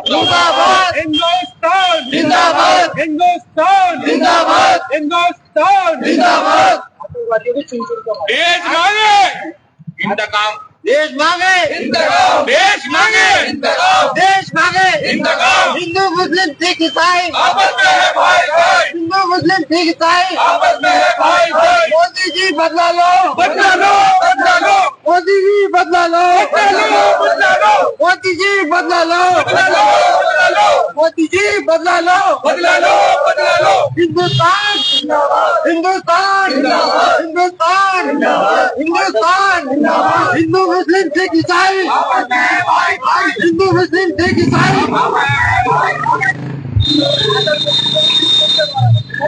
जिंदाबाद हिंदुस्तान जिंदाबाद हिंदुस्तान जिंदाबाद हिंदुस्तान जिंदाबाद। देश मांगे इंतकाम, देश मांगे इंतकाम, देश मांगे इंतकाम, देश मांगे इंतकाम। हिंदू मुस्लिम सिख ईसाई आपस में है भाई भाई, हिंदू मुस्लिम सिख ईसाई आपस में है भाई भाई। मोदी जी बदला लो बदला लो, बदला लो, मोदी जी बदला लो बदला लो, बदला लो, मोदी जी बदला लो बदला लो, बदला लो, मोदी जी बदला लो बदला लो, बदला लो। हिंदुस्तान हिंदुस्तान हिंदुस्तान हिंदुस्तान हिंदू मुस्लिम सिख ईसाई आपस में है भाई भाई, हिंदू मुस्लिम सिख ईसाई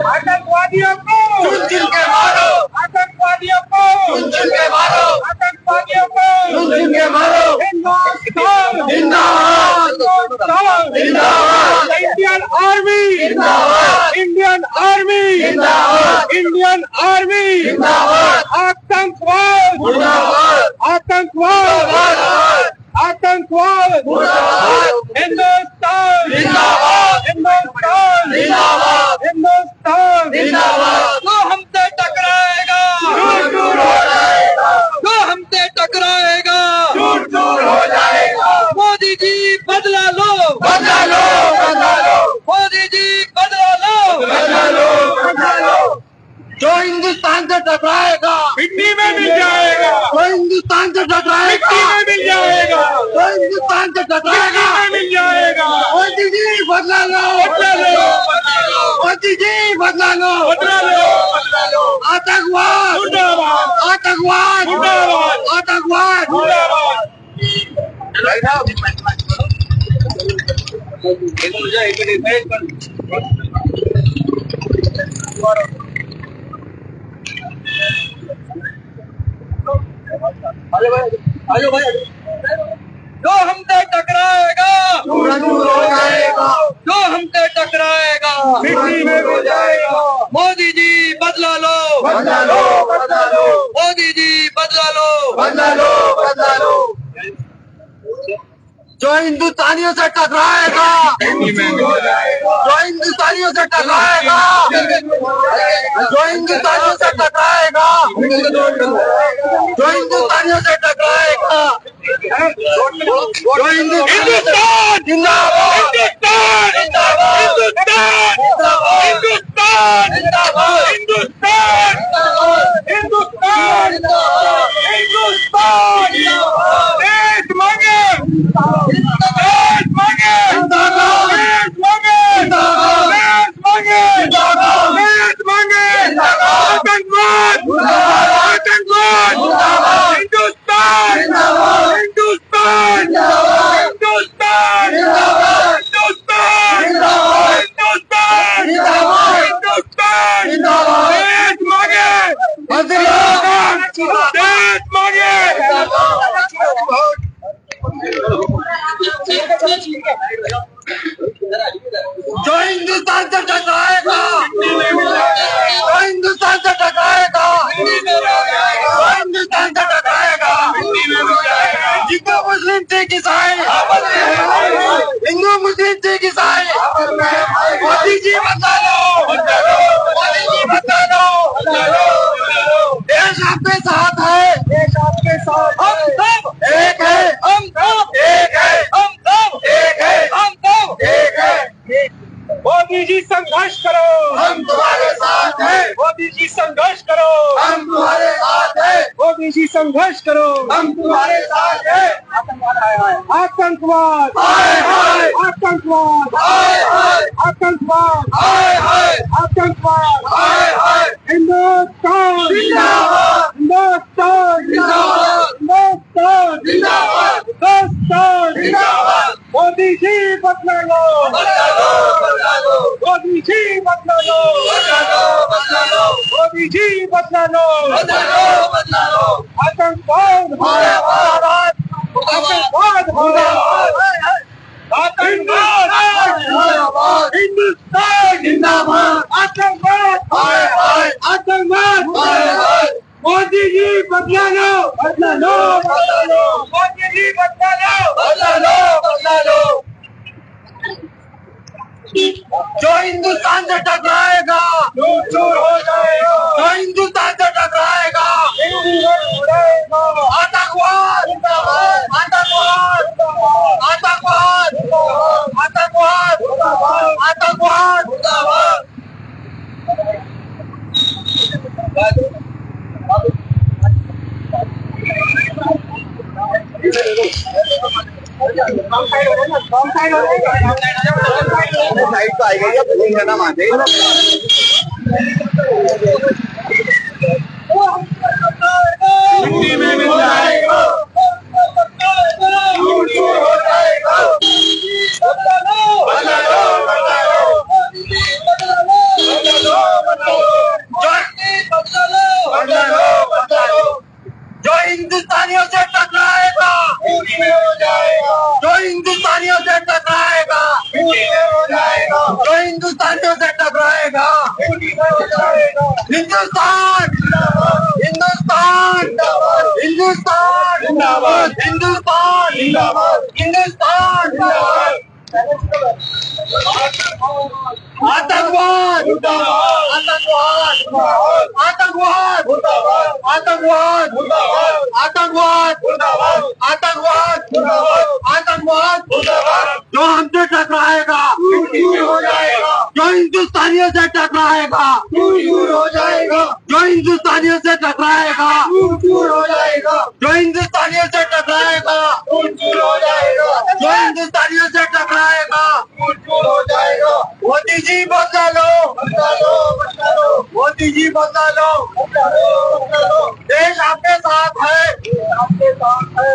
आतंकवादियों को चुन चुन के मारो आतंकवादियों को चुन चुन के मारो आतंकवादियों को चुन चुन के मारो हिंदुस्तान जिंदाबाद हिंदुस्तान जिंदाबाद इंडियन आर्मी जिंदाबाद इंडियन आर्मी जिंदाबाद इंडियन आर्मी जिंदाबाद आतंकवाद मुर्दाबाद आतंकवाद आतंकवाद हिंदुस्तान जिंदाबाद हिंदुस्तान जिंदाबाद हिंदुस्तान जिंदाबाद। जो हमसे टकराएगा दूर दूर हो जाएगा जो हमसे टकराएगा दूर दूर हो जाएगा मोदी जी बदला लो बदला लो बदला लो मोदी जी बदला लो बदला लो बदला लो। जो हिंदुस्तान से टकराएगा मिट्टी में मिल जाएगा जो हिंदुस्तान से टकराएगा मिट्टी में मिल जाएगा जो हिंदुस्तान से मिट्टी टकराएगा में मिल जाएगा मोदी जी बदला लो बदला लो बदला लो मोदी जी बदला लो बदला लो बदला लो आतंकवाद मुर्दाबाद आतंकवाद मुर्दाबाद आतंकवाद मुर्दाबाद जो हमसे टकराएगा दूर दूर हो जाएगा जो हमसे टकराएगा मिट्टी में मिल जाएगा मोदी जी बदला लो बदला लो बदला लो मोदी जी बदला लो बदला लो बदला लो। जो हिंदुस्तानियों से टकराएगा जो हिंदुस्तानियों से टकराएगा जो हिंदुस्तानियों से टकराएगा जो हिंदुस्तानियों से टकराएगा जो हिंदुस्तान जिंदाबाद हिंदुस्तान हिंदुस्तान हिंदुस्तान हिंदुस्तान हिंदुस्तान हिंदुस्तान देश मांगे देश मांगे देश मांगे देश मांगे देश मांगे आतंकवाद आतंकवाद हिंदुस्तान हिंदुस्तान हिंदुस्तान हिंदुस्तान हिंदुस्तान हिंदुस्तान देश मांगे देश मांगे जो हिंदुस्तान से टकराएगा जो हिंदुस्तान से टकराएगा जो हिंदुस्तान से टकराएगा हिंदू मुस्लिम सिख ईसाई हिंदू मुस्लिम सिख ईसाई मोदी जी बता लो मोदी जी बता लो देश आपके साथ है देश आपके साथ हम सब एक है हम सब एक है हम सब एक है हम सब एक है। मोदी जी संघर्ष करो हम तुम्हारे साथ हैं मोदी जी संघर्ष करो हम तुम्हारे साथ हैं मोदी जी संघर्ष करो हम तुम्हारे साथ हैं आतंकवाद हाय हाय आतंकवाद हाय हाय आतंकवाद हाय हाय आतंकवाद हाय हाय हिंदुस्तान जिंदाबाद हिंदुस्तान जिंदाबाद हिंदुस्तान जिंदाबाद हिंदुस्तान जिंदाबाद। मोदी जी बदला लो बदला लो बदला लो मोदी जी बदला लो बदला लो बदला लो मोदी जी बदला लो बदला लो बदला लो। आतंकवाद मुर्दाबाद आतंकवाद आतंकवाद मुर्दाबाद हिंदुस्तान जिंदाबाद आतंकवाद हाय हाय आतंकवाद हाय हाय मोदी जी बदला लो बदला लो बदला लो मोदी जी बदला लो बदला लो बदला लो। जो हिंदुस्तान से टकराएगा चूर चूर हो जाएगा, जो हिंदुस्तान से टकराएगा उड़ेगा, आतंकवाद आतंकवाद आतंकवाद आतंकवाद आतंकवाद साइड तो आएगा या नहीं करना मानते मिट्टी में मिल जाएगा, चूर चूर हो जाएगा, बदलो जो हिंदुस्तानियों से टकराएगा हो जाएगा, जो हिंदुस्तानियों से टकराएगा हो जाएगा, जो हिंदुस्तानियों से टकराएगा हो जाएगा, हिंदुस्तान हिंदुस्तान हिंदुस्तान जिंदाबाद, हिंदुस्तान जिंदाबाद, हिंदुस्तान आतंकवाद आतंकवाद आतंकवाद आतंकवाद आतंकवाद आतंकवाद आतंकवाद जो हमसे टकराएगा हो जाएगा, जो हिंदुस्तानियों से टकराएगा चूर हो जाएगा, जो हिंदुस्तानियों से टकराएगा चूर हो जाएगा, जो हिंदुस्तानियों से टकराएगा चूर हो जाएगा, जो हिंदुस्तानियों से टकराएगा चूर हो जाएगा, मोदी जी बदला लो मोदी जी बदला लो देश आपके साथ है आपके साथ है।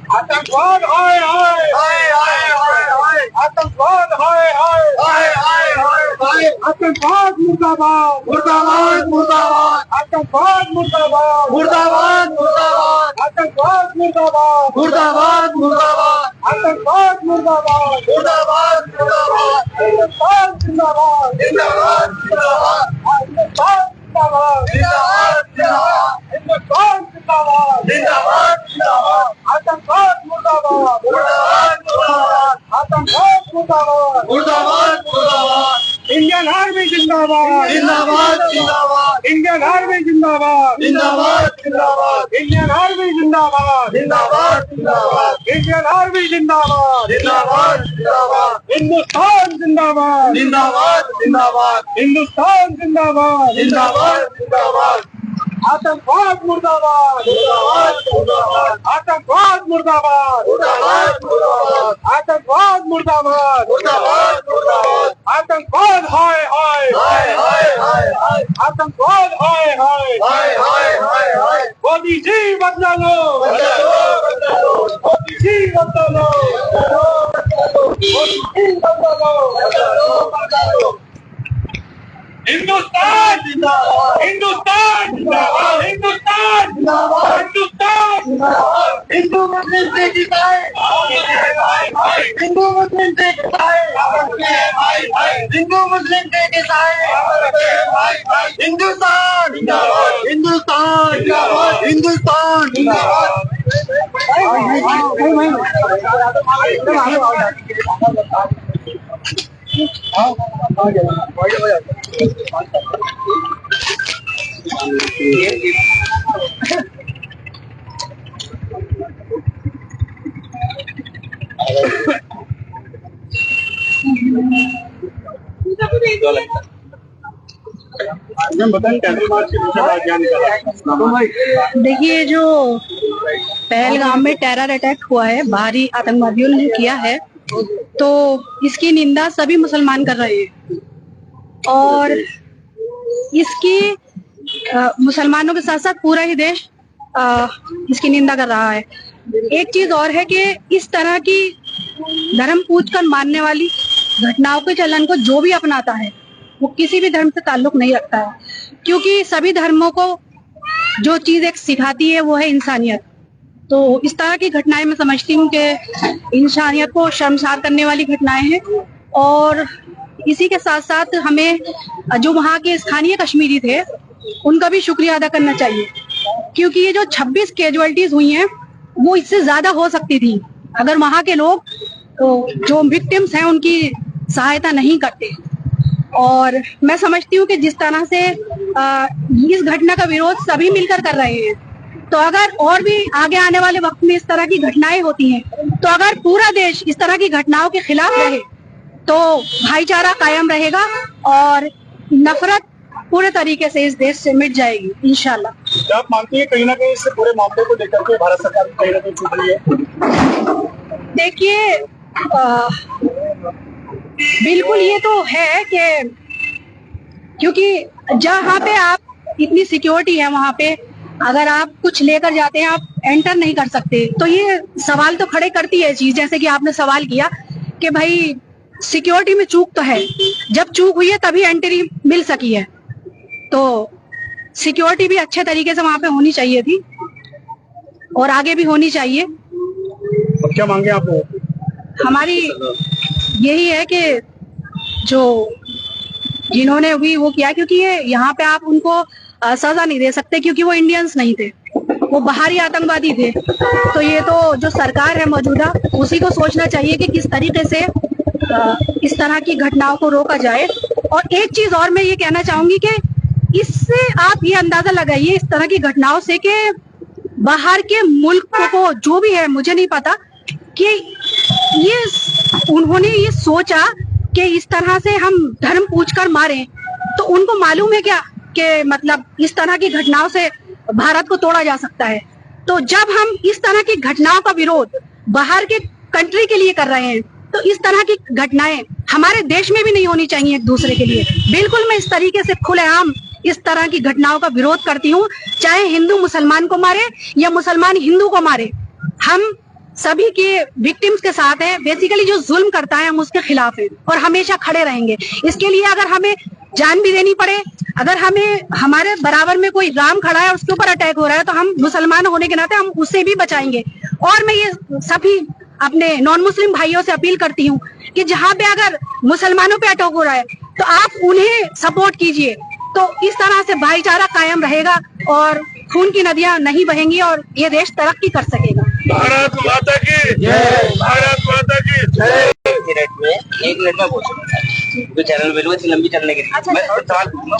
आतंकवाद हाय हाय, हाय हाय हाय हाय आतंकवाद हाय हाय, हाय हाय हाय हाय आतंकवाद मुर्दाबाद, मुर्दाबाद मुर्दाबाद आतंकवाद मुर्दाबाद, मुर्दाबाद मुर्दाबाद आतंकवाद मुर्दाबाद, मुर्दाबाद मुर्दाबाद आतंकवाद मुर्दाबाद, मुर्दाबाद मुर्दाबाद हिंदुस्तान जिंदाबाद, जिंदाबाद जिंदाबाद हिंदुस्तान जिंदाबाद, जिंदाबाद हिंदुस्तान जिंदाबाद, जिंदाबाद जिंदाबाद आतंकवाद मुर्दाबाद, मुर्दाबाद मुर्दाबाद आतंकवाद मुर्दाबाद, मुर्दाबाद मुर्दाबाद इंडियन आर्मी जिंदाबाद, जिंदाबाद जिंदाबाद इंडियन आर्मी जिंदाबाद, जिंदाबाद जिंदाबाद इंडियन आर्मी जिंदाबाद, जिंदाबाद जिंदाबाद इंडियन आर्मी जिंदाबाद, जिंदाबाद जिंदाबाद हिंदुस्तान जिंदाबाद, जिंदाबाद जिंदाबाद हिंदुस्तान जिंदाबाद, जिंदाबाद जिंदाबाद आतंकवाद मुर्दाबाद, आतंकवाद मुर्दाबाद, आतंकवाद मुर्दाबाद, आतंकवाद हाय हाय, आतंकवाद हाय हाय, मोदी जी बदला लो, मोदी जी बदला लो, मोदी जी बदला लो, हिंदुस्तान जिंदाबाद, हिंदुस्तान जिंदाबाद, हिंदुस्तान जिंदाबाद, हिंदुस्तान, हिंदू मुस्लिम से जिताए हिंदू मुस्लिम से जिताए हिंदू मुस्लिम से जिताए हिंदुस्तान हिंदुस्तान हिंदुस्तान देखिए, जो पहलगाम में टेरर अटैक हुआ है, बाहरी आतंकवादियों ने किया है, तो इसकी निंदा सभी मुसलमान कर रहे हैं और इसकी मुसलमानों के साथ साथ पूरा ही देश इसकी निंदा कर रहा है। एक चीज और है कि इस तरह की धर्म पूछ कर मानने वाली घटनाओं के चलन को जो भी अपनाता है वो किसी भी धर्म से ताल्लुक नहीं रखता है, क्योंकि सभी धर्मों को जो चीज एक सिखाती है वो है इंसानियत। तो इस तरह की घटनाएं मैं समझती हूँ कि इंसानियत को शर्मसार करने वाली घटनाएं हैं और इसी के साथ साथ हमें जो वहाँ के स्थानीय कश्मीरी थे उनका भी शुक्रिया अदा करना चाहिए, क्योंकि ये जो 26 कैजुअलिटीज हुई हैं वो इससे ज्यादा हो सकती थी अगर वहां के लोग जो विक्टिम्स हैं उनकी सहायता नहीं करते। और मैं समझती हूँ कि जिस तरह से इस घटना का विरोध सभी मिलकर कर रहे हैं, तो अगर और भी आगे आने वाले वक्त में इस तरह की घटनाएं होती हैं, तो अगर पूरा देश इस तरह की घटनाओं के खिलाफ रहे तो भाईचारा कायम रहेगा और नफरत पूरे तरीके से इस देश से मिट जाएगी इंशाल्लाह। क्या आप मानती है कहीं ना कहीं इस पूरे मामले को लेकर के भारत सरकार कहीं ना कहीं चुप रही है? देखिए, बिल्कुल ये तो है कि क्योंकि जहाँ पे आप इतनी सिक्योरिटी है वहाँ पे अगर आप कुछ लेकर जाते हैं आप एंटर नहीं कर सकते, तो ये सवाल तो खड़े करती है चीज। जैसे कि आपने सवाल किया कि भाई सिक्योरिटी में चूक तो है, जब चूक हुई है तभी एंट्री मिल सकी है, तो सिक्योरिटी भी अच्छे तरीके से वहाँ पे होनी चाहिए थी और आगे भी होनी चाहिए। अब क्या मांगे आप? हमारी यही है कि जो जिन्होंने भी वो किया, क्योंकि ये यहाँ पे आप उनको सजा नहीं दे सकते क्योंकि वो इंडियंस नहीं थे, वो बाहरी आतंकवादी थे। तो ये तो जो सरकार है मौजूदा उसी को सोचना चाहिए कि किस तरीके से इस तरह की घटनाओं को रोका जाए। और एक चीज और मैं ये कहना चाहूंगी कि इससे आप ये अंदाजा लगाइए इस तरह की घटनाओं से कि बाहर के मुल्क को जो भी है, मुझे नहीं पता कि ये उन्होंने ये सोचा कि इस तरह से हम धर्म पूछकर मारें, तो उनको मालूम है क्या कि मतलब इस तरह की घटनाओं से भारत को तोड़ा जा सकता है। तो जब हम इस तरह की घटनाओं का विरोध बाहर के कंट्री के लिए कर रहे हैं, तो इस तरह की घटनाएं हमारे देश में भी नहीं होनी चाहिए एक दूसरे के लिए। बिल्कुल मैं इस तरीके से खुलेआम इस तरह की घटनाओं का विरोध करती हूँ, चाहे हिंदू मुसलमान को मारे या मुसलमान हिंदू को मारे, हम सभी के विक्टिम्स के साथ हैं। बेसिकली जो जुल्म करता है हम उसके खिलाफ हैं और हमेशा खड़े रहेंगे। इसके लिए अगर हमें जान भी देनी पड़े, अगर हमें हमारे बराबर में कोई राम खड़ा है उसके ऊपर अटैक हो रहा है, तो हम मुसलमान होने के नाते हम उससे भी बचाएंगे। और मैं ये सभी अपने नॉन मुस्लिम भाइयों से अपील करती हूँ कि जहाँ पे अगर मुसलमानों पे अटैक हो रहा है तो आप उन्हें सपोर्ट कीजिए, तो इस तरह से भाईचारा कायम रहेगा और खून की नदियां नहीं बहेंगी और ये देश तरक्की कर सकेगा। भारत माता की जय, भारत माता की जय। एक मिनट में बोल सकता तो चैनल बिल्कुल इतनी लंबी चलने के लिए मैं थोड़ा सवाल पूछूंगा,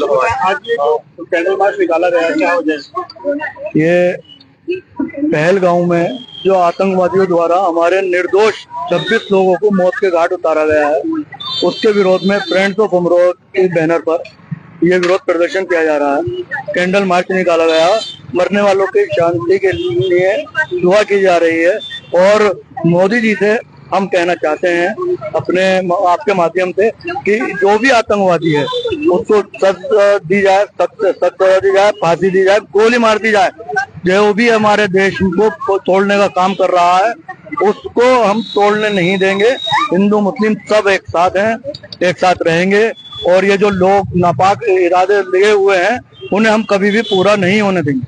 कोई आज ये जो कैंडल मार्च निकाला गया, क्या वजह है? ये पहलगांव में जो आतंकवादियों द्वारा हमारे निर्दोष 26 लोगों को मौत के घाट उतारा गया है, उसके विरोध में फ्रेंड्स ऑफ अमरोहा के बैनर पर ये विरोध प्रदर्शन किया जा रहा है। कैंडल मार्च निकाला गया, मरने वालों की शांति के लिए दुआ की जा रही है। और मोदी जी से हम कहना चाहते हैं अपने आपके माध्यम से कि जो भी आतंकवादी है उसको सजा दी जाए, सख्त सजा दी जाए, फांसी दी जाए, गोली मार दी जाए। जो भी हमारे देश को तोड़ने का काम कर रहा है उसको हम तोड़ने नहीं देंगे। हिंदू मुस्लिम सब एक साथ हैं, एक साथ रहेंगे और ये जो लोग नापाक इरादे लिए हुए हैं उन्हें हम कभी भी पूरा नहीं होने देंगे।